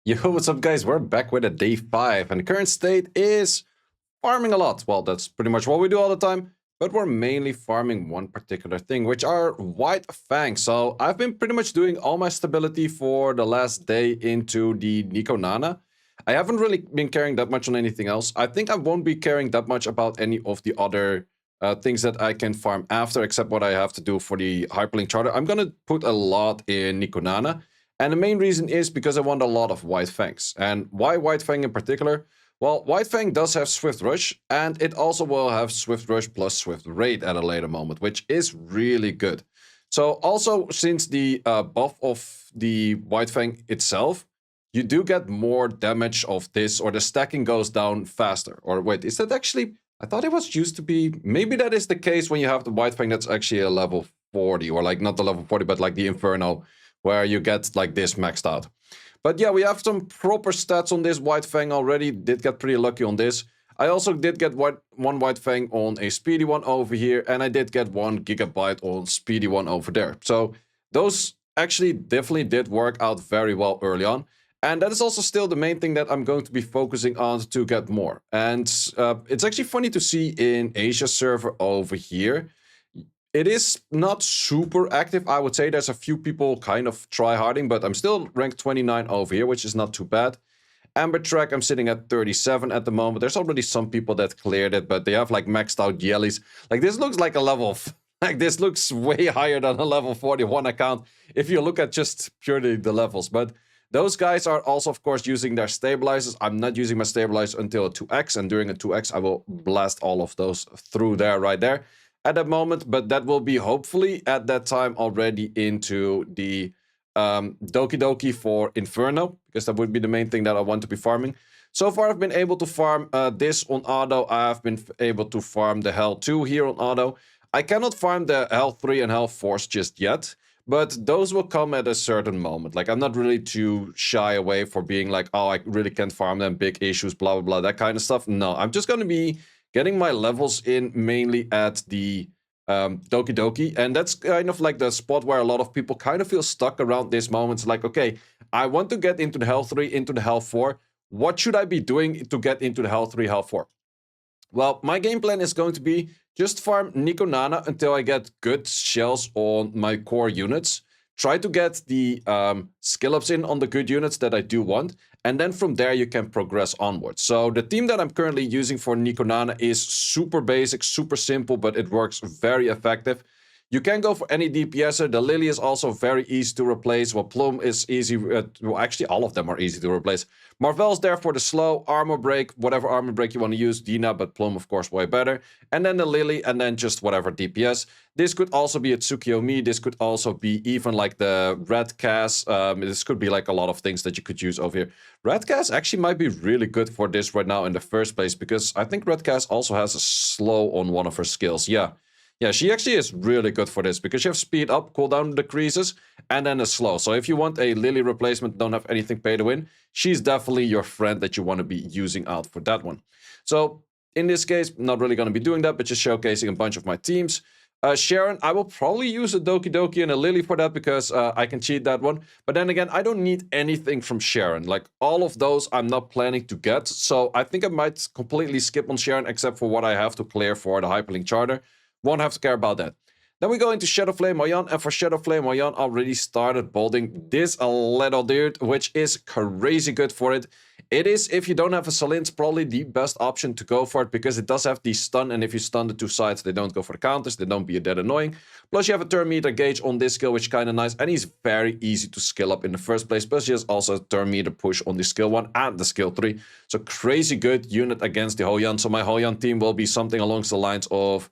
Yo, what's up guys? We're back with a day 5 and the current state is farming a lot. Well, that's pretty much what we do all the time, but we're mainly farming one particular thing, which are white fangs. So I've been pretty much doing all my stability for the last day into the Nikonana. I haven't really been caring that much on anything else. I think I won't be caring that much about any of the other things that I can farm after, except what I have to do for the Hyperlink Charter. I'm gonna put a lot in Nikonana. And the main reason is because I want a lot of White Fangs. And why White Fang in particular? Well, White Fang does have Swift Rush, and it also will have Swift Rush plus Swift Raid at a later moment, which is really good. So also, since the buff of the White Fang itself, you do get more damage of this, or the stacking goes down faster. Or wait, is that actually... I thought it was used to be... Maybe that is the case when you have the White Fang that's actually a level 40, or like not the level 40, but like the Inferno, where you get like this maxed out. But yeah, we have some proper stats on this White Fang already. Did get pretty lucky on this. I also did get one White Fang on a speedy one over here, and I did get 1 gigabyte on speedy one over there. So those actually definitely did work out very well early on. And that is also still the main thing that I'm going to be focusing on to get more. And it's actually funny to see in Asia server over here. It is not super active, I would say. There's a few people kind of try-harding, but I'm still ranked 29 over here, which is not too bad. Amber Track, I'm sitting at 37 at the moment. There's already some people that cleared it, but they have like maxed out jellies. Like this looks like a level... Like this looks way higher than a level 41 account if you look at just purely the levels. But those guys are also, of course, using their stabilizers. I'm not using my stabilizer until a 2x, and during a 2x, I will blast all of those through there, right there. At that moment, but that will be hopefully at that time already into the Dokyoki for Inferno, because that would be the main thing that I want to be farming. So far, I've been able to farm this on auto. I have been able to farm the Hell 2 here on auto. I cannot farm the Hell 3 and Hell 4 just yet, but those will come at a certain moment. Like, I'm not really too shy away for being like, oh, I really can't farm them, big issues, blah, blah, blah, that kind of stuff. No, I'm just going to be getting my levels in mainly at the Dokyoki, and that's kind of like the spot where a lot of people kind of feel stuck around this moment. It's like, okay, I want to get into the Hell 3, into the Hell 4. What should I be doing to get into the Hell 3, Hell 4? Well, my game plan is going to be just farm Nikonana until I get good shells on my core units. Try to get the skill ups in on the good units that I do want. And then from there, you can progress onwards. So the team that I'm currently using for Nikonana is super basic, super simple, but it works very effective. You can go for any DPSer. The Lily is also very easy to replace. Well, Plum is easy. Well, actually, all of them are easy to replace. Marvel's there for the slow, armor break, whatever armor break you want to use. Dina, but Plum, of course, way better. And then the Lily, and then just whatever DPS. This could also be a Tsukiyomi. This could also be even like the Red Cass. This could be like a lot of things that you could use over here. Red Cass actually might be really good for this right now in the first place, because I think Red Cass also has a slow on one of her skills. Yeah, she actually is really good for this, because you have speed up, cooldown decreases, and then a slow. So if you want a Lily replacement, don't have anything pay to win, she's definitely your friend that you want to be using out for that one. So in this case, not really going to be doing that, but just showcasing a bunch of my teams. Sharon, I will probably use a Dokyoki and a Lily for that, because I can cheat that one. But then again, I don't need anything from Sharon. Like, all of those I'm not planning to get. So I think I might completely skip on Sharon, except for what I have to clear for the Hyperlink Charter. Won't have to care about that. Then we go into Shadow Flame Oyan, and for Shadow Flame Oyan already started building this little dude, which is crazy good for it. It is, if you don't have a Salins, probably the best option to go for it, because it does have the stun, and if you stun the two sides, they don't go for the counters, they don't be that annoying. Plus you have a turn meter gauge on this skill, which is kind of nice, and he's very easy to skill up in the first place. Plus he has also a turn meter push on the skill 1 and the skill 3. So crazy good unit against the Hoyan. So my Hoyan team will be something along the lines of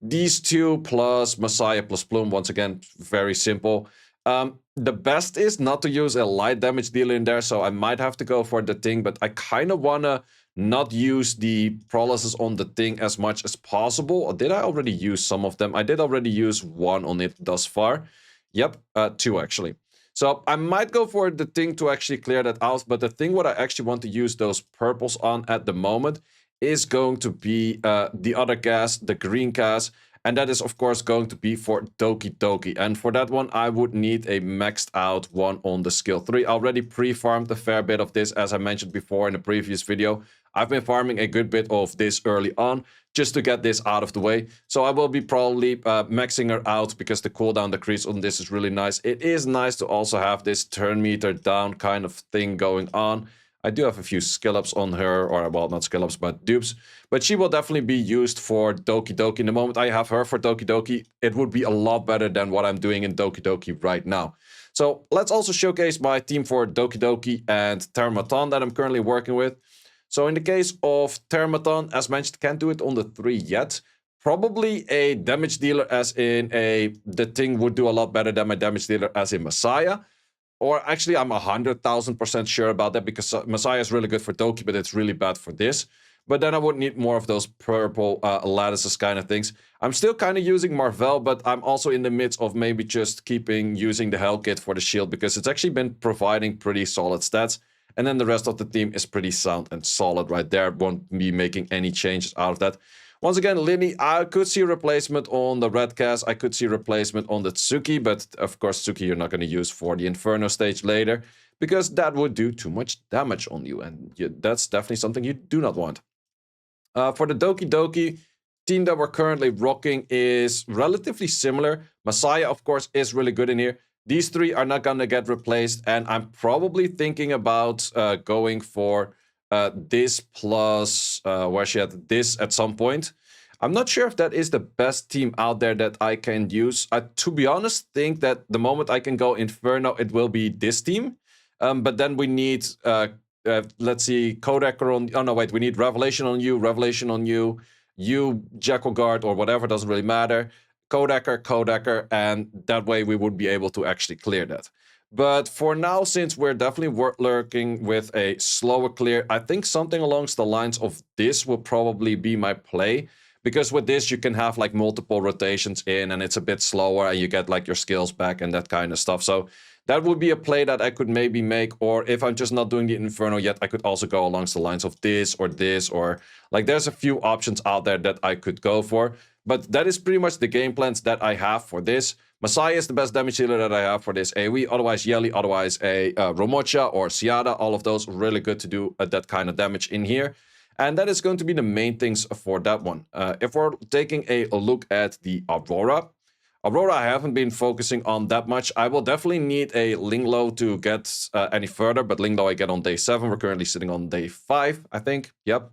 these two plus Messiah plus Plume. Once again, very simple. The best is not to use a light damage dealer in there, so I might have to go for the Thing, but I kind of want to not use the paralysis on the Thing as much as possible. Or did I already use some of them? I did already use one on it thus far. Yep, 2 actually. So I might go for the Thing to actually clear that out, but the thing what I actually want to use those purples on at the moment is going to be the other gas, the green gas. And that is, of course, going to be for Dokyoki. And for that one, I would need a maxed out one on the skill 3. I already pre-farmed a fair bit of this, as I mentioned before in the previous video. I've been farming a good bit of this early on, just to get this out of the way. So I will be probably maxing her out, because the cooldown decrease on this is really nice. It is nice to also have this turn meter down kind of thing going on. I do have a few skill ups on her, or well, not skill ups, but dupes. But she will definitely be used for Dokyoki. In the moment I have her for Dokyoki, it would be a lot better than what I'm doing in Dokyoki right now. So let's also showcase my team for Dokyoki and Terramaton that I'm currently working with. So in the case of Terramaton, as mentioned, can't do it on the 3 yet. Probably a damage dealer, as in the thing would do a lot better than my damage dealer as in Messiah. Or actually, I'm 100,000% sure about that, because Messiah is really good for Doki, but it's really bad for this. But then I would need more of those purple lattices kind of things. I'm still kind of using Marvel, but I'm also in the midst of maybe just using the Hell Kit for the shield, because it's actually been providing pretty solid stats. And then the rest of the team is pretty sound and solid right there. Won't be making any changes out of that. Once again, Lily, I could see a replacement on the Red Cast. I could see a replacement on the Tsuki, but of course Tsuki you're not going to use for the Inferno stage later, because that would do too much damage on you, and that's definitely something you do not want. For the Dokyoki team that we're currently rocking is relatively similar. Messiah, of course, is really good in here. These 3 are not going to get replaced, and I'm probably thinking about going for this plus, where she had this at some point. I'm not sure if that is the best team out there that I can use. I, to be honest, think that the moment I can go Inferno, it will be this team. But then we need, let's see, Kodaker on... Oh, no, wait, we need Revelation on you, you Jackal Guard, or whatever, doesn't really matter. Kodaker, and that way we would be able to actually clear that. But for now, since we're definitely lurking with a slower clear, I think something along the lines of this will probably be my play. Because with this, you can have like multiple rotations in, and it's a bit slower, and you get like your skills back and that kind of stuff. So that would be a play that I could maybe make. Or if I'm just not doing the Inferno yet, I could also go along the lines of this, or like there's a few options out there that I could go for. But that is pretty much the game plans that I have for this. Messiah is the best damage dealer that I have for this AoE. Otherwise, Yeli, otherwise a Romocha or Siada. All of those really good to do that kind of damage in here. And that is going to be the main things for that one. If we're taking a look at the Aurora. Aurora, I haven't been focusing on that much. I will definitely need a Linglo to get any further. But Linglo I get on day 7. We're currently sitting on day 5, I think. Yep.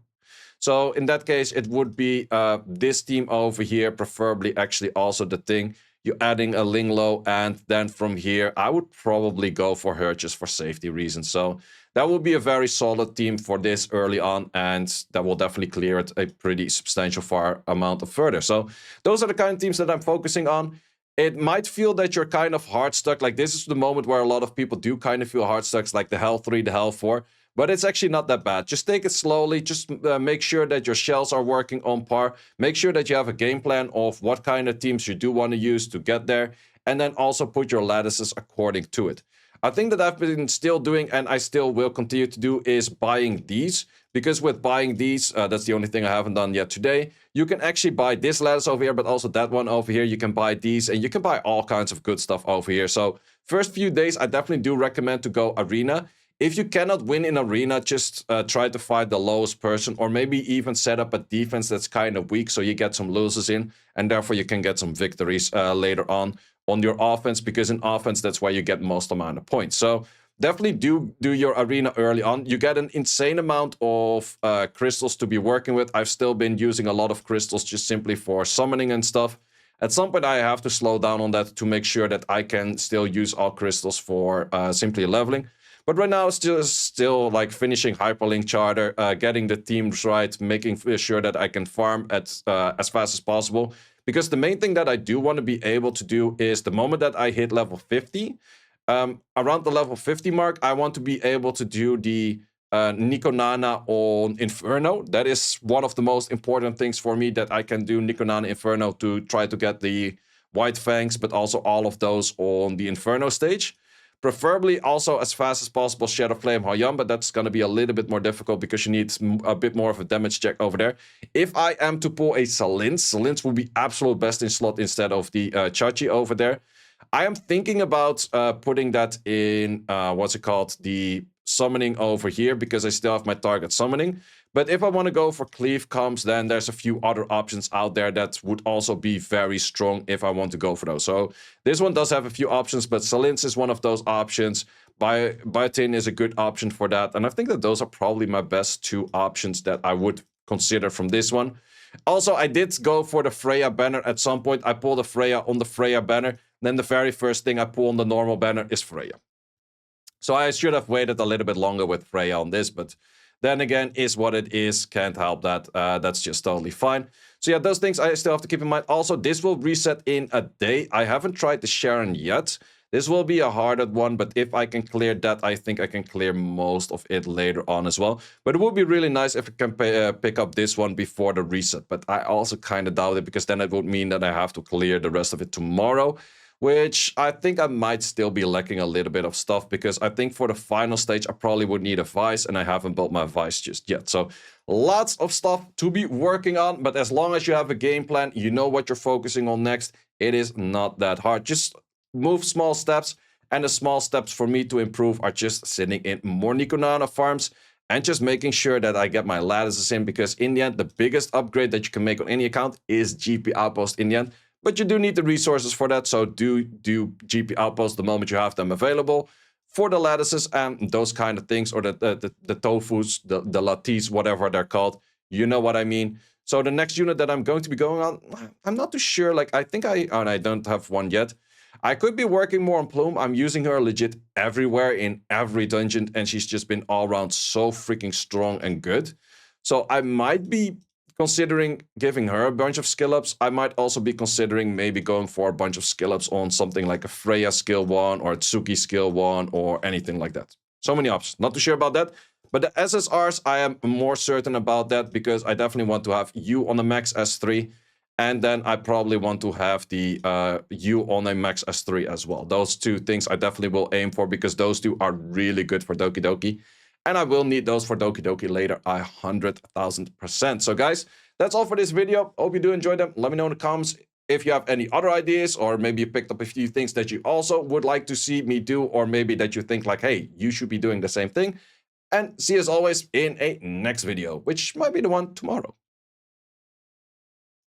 So in that case, it would be this team over here, preferably actually also the thing. You're adding a Linglo, and then from here, I would probably go for her just for safety reasons. So that will be a very solid team for this early on, and that will definitely clear it a pretty substantial far amount of further. So those are the kind of teams that I'm focusing on. It might feel that you're kind of hard stuck. Like this is the moment where a lot of people do kind of feel hard stuck, like the Hell 3, the Hell 4. But it's actually not that bad. Just take it slowly. Just make sure that your shells are working on par. Make sure that you have a game plan of what kind of teams you do want to use to get there. And then also put your lattices according to it. I think that I've been still doing, and I still will continue to do, is buying these. Because with buying these, that's the only thing I haven't done yet today. You can actually buy this lattice over here, but also that one over here. You can buy these, and you can buy all kinds of good stuff over here. So first few days, I definitely do recommend to go Arena. If you cannot win in Arena, just try to fight the lowest person, or maybe even set up a defense that's kind of weak so you get some losers in, and therefore you can get some victories later on your offense, because in offense, that's where you get most amount of points. So definitely do your Arena early on. You get an insane amount of crystals to be working with. I've still been using a lot of crystals just simply for summoning and stuff. At some point, I have to slow down on that to make sure that I can still use all crystals for simply leveling. But right now, it's still like finishing Hyperlink Charter, getting the teams right, making sure that I can farm at as fast as possible. Because the main thing that I do want to be able to do is the moment that I hit level 50, around the level 50 mark, I want to be able to do the Nikonana on Inferno. That is one of the most important things for me, that I can do Nikonana Inferno to try to get the White Fangs, but also all of those on the Inferno stage. Preferably also as fast as possible Shadow Flame Hao-Yan, but that's going to be a little bit more difficult because you need a bit more of a damage check over there. If I am to pull a Salins would be absolute best in slot instead of the Chachi over there. I am thinking about putting that in, the summoning over here, because I still have my target summoning. But if I want to go for Cleave Comms, then there's a few other options out there that would also be very strong if I want to go for those. So this one does have a few options, but Salins is one of those options. Biotin is a good option for that. And I think that those are probably my best two options that I would consider from this one. Also, I did go for the Freya banner at some point. I pulled a Freya on the Freya banner. Then the very first thing I pull on the normal banner is Freya. So I should have waited a little bit longer with Freya on this, but then again, is what it is. Can't help that. That's just totally fine. So yeah, those things I still have to keep in mind. Also, this will reset in a day. I haven't tried the Sharon yet. This will be a harder one, but if I can clear that, I think I can clear most of it later on as well. But it would be really nice if I can pick up this one before the reset. But I also kind of doubt it, because then it would mean that I have to clear the rest of it tomorrow, which I think I might still be lacking a little bit of stuff, because I think for the final stage I probably would need a Vice, and I haven't built my Vice just yet. So lots of stuff to be working on, but as long as you have a game plan, you know what you're focusing on next, it is not that hard. Just move small steps, and the small steps for me to improve are just sitting in more Nikonana farms and just making sure that I get my lattices in, because in the end, the biggest upgrade that you can make on any account is GP Outpost in the end. But you do need the resources for that, so do GP Outposts the moment you have them available for the lattices and those kind of things, or the tofus, the latis, whatever they're called. You know what I mean. So the next unit that I'm going to be going on, I'm not too sure. Like, I think I don't have one yet. I could be working more on Plume. I'm using her legit everywhere in every dungeon, and she's just been all around so freaking strong and good. So I might be considering giving her a bunch of skill ups. I might also be considering maybe going for a bunch of skill ups on something like a Freya skill 1 or a Tsuki skill 1 or anything like that. So many options. Not too sure about that. But the SSRs, I am more certain about that, because I definitely want to have you on the max S3. And then I probably want to have the you on a max S3 as well. Those two things I definitely will aim for, because those two are really good for Doki Doki. And I will need those for Doki Doki later, 100,000%. So guys, that's all for this video. Hope you do enjoy them. Let me know in the comments if you have any other ideas, or maybe you picked up a few things that you also would like to see me do, or maybe that you think like, hey, you should be doing the same thing. And see you as always in a next video, which might be the one tomorrow.